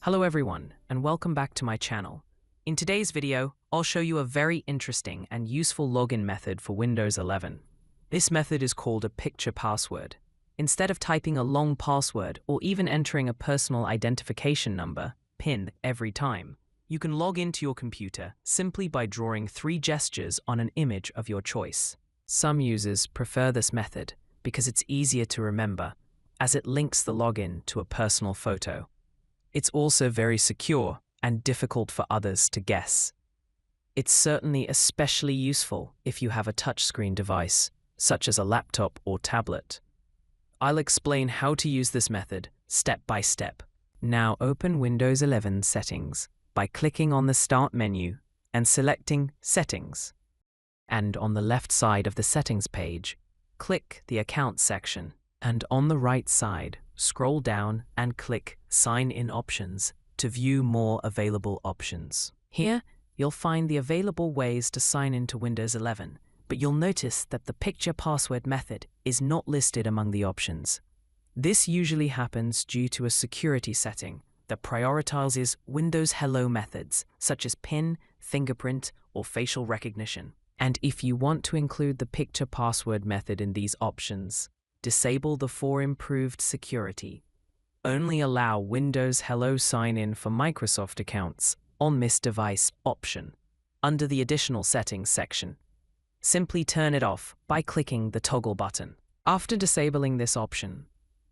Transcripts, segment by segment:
Hello everyone, and welcome back to my channel. In today's video, I'll show you a very interesting and useful login method for Windows 11. This method is called a picture password. Instead of typing a long password or even entering a personal identification number, PIN, every time, you can log into your computer simply by drawing 3 gestures on an image of your choice. Some users prefer this method because it's easier to remember, as it links the login to a personal photo. It's also very secure and difficult for others to guess. It's certainly especially useful if you have a touchscreen device, such as a laptop or tablet. I'll explain how to use this method step by step. Now open Windows 11 Settings by clicking on the Start menu and selecting Settings. And on the left side of the Settings page, click the Account section. And on the right side, scroll down and click Sign In Options to view more available options. Here, you'll find the available ways to sign into Windows 11, but you'll notice that the picture password method is not listed among the options. This usually happens due to a security setting that prioritizes Windows Hello methods, such as PIN, fingerprint, or facial recognition. And if you want to include the picture password method in these options, disable the For Improved Security. Only allow Windows Hello sign-in for Microsoft accounts on this device option under the Additional Settings section. Simply turn it off by clicking the toggle button. After disabling this option,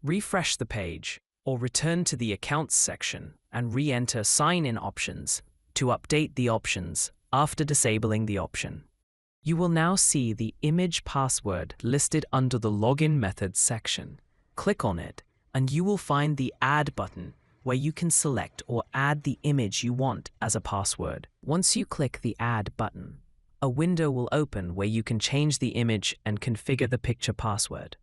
refresh the page or return to the Accounts section and re-enter Sign-in options to update the options after disabling the option. You will now see the image password listed under the Login Methods section. Click on it, and you will find the Add button, where you can select or add the image you want as a password. Once you click the Add button, a window will open where you can change the image and configure the picture password.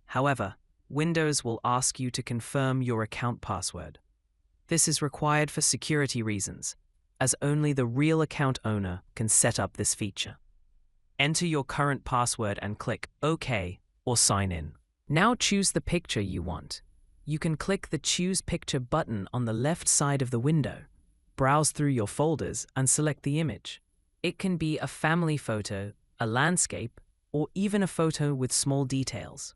However, Windows will ask you to confirm your account password. This is required for security reasons, as only the real account owner can set up this feature. Enter your current password and click OK or Sign In. Now choose the picture you want. You can click the Choose Picture button on the left side of the window, browse through your folders and select the image. It can be a family photo, a landscape, or even a photo with small details.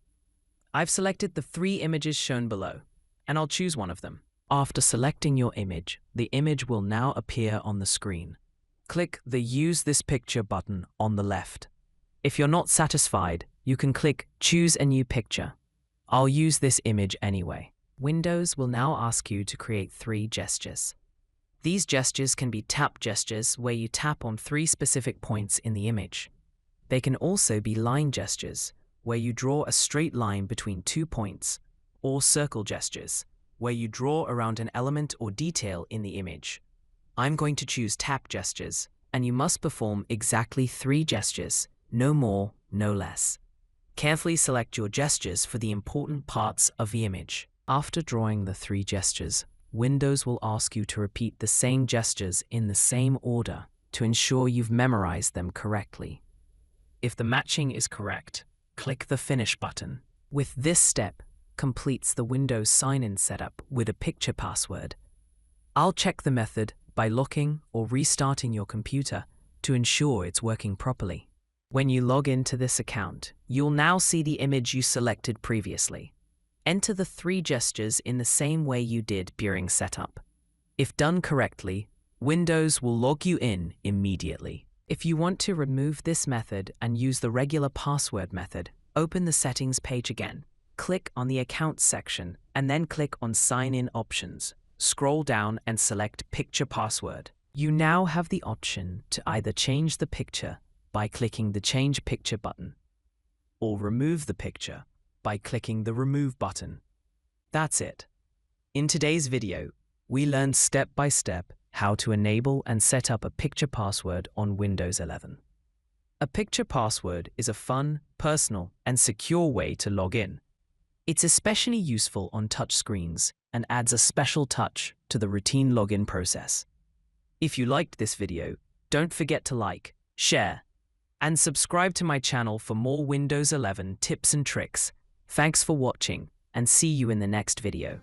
I've selected the 3 images shown below, and I'll choose one of them. After selecting your image, the image will now appear on the screen. Click the Use This Picture button on the left. If you're not satisfied, you can click Choose a New Picture. I'll use this image anyway. Windows will now ask you to create 3 gestures. These gestures can be tap gestures where you tap on 3 specific points in the image. They can also be line gestures where you draw a straight line between 2 points, or circle gestures where you draw around an element or detail in the image. I'm going to choose tap gestures, and you must perform exactly 3 gestures, no more, no less. Carefully select your gestures for the important parts of the image. After drawing the 3 gestures, Windows will ask you to repeat the same gestures in the same order to ensure you've memorized them correctly. If the matching is correct, click the Finish button. With this step, completes the Windows sign-in setup with a picture password. I'll check the method by locking or restarting your computer to ensure it's working properly. When you log into this account, you'll now see the image you selected previously. Enter the 3 gestures in the same way you did during setup. If done correctly, Windows will log you in immediately. If you want to remove this method and use the regular password method, open the Settings page again. Click on the Accounts section and then click on Sign In Options. Scroll down and select Picture Password. You now have the option to either change the picture by clicking the Change Picture button, or remove the picture by clicking the Remove button. That's it. In today's video, we learned step by step how to enable and set up a picture password on Windows 11. A picture password is a fun, personal, and secure way to log in. It's especially useful on touch screens and adds a special touch to the routine login process. If you liked this video, don't forget to like, share, and subscribe to my channel for more Windows 11 tips and tricks. Thanks for watching, and see you in the next video.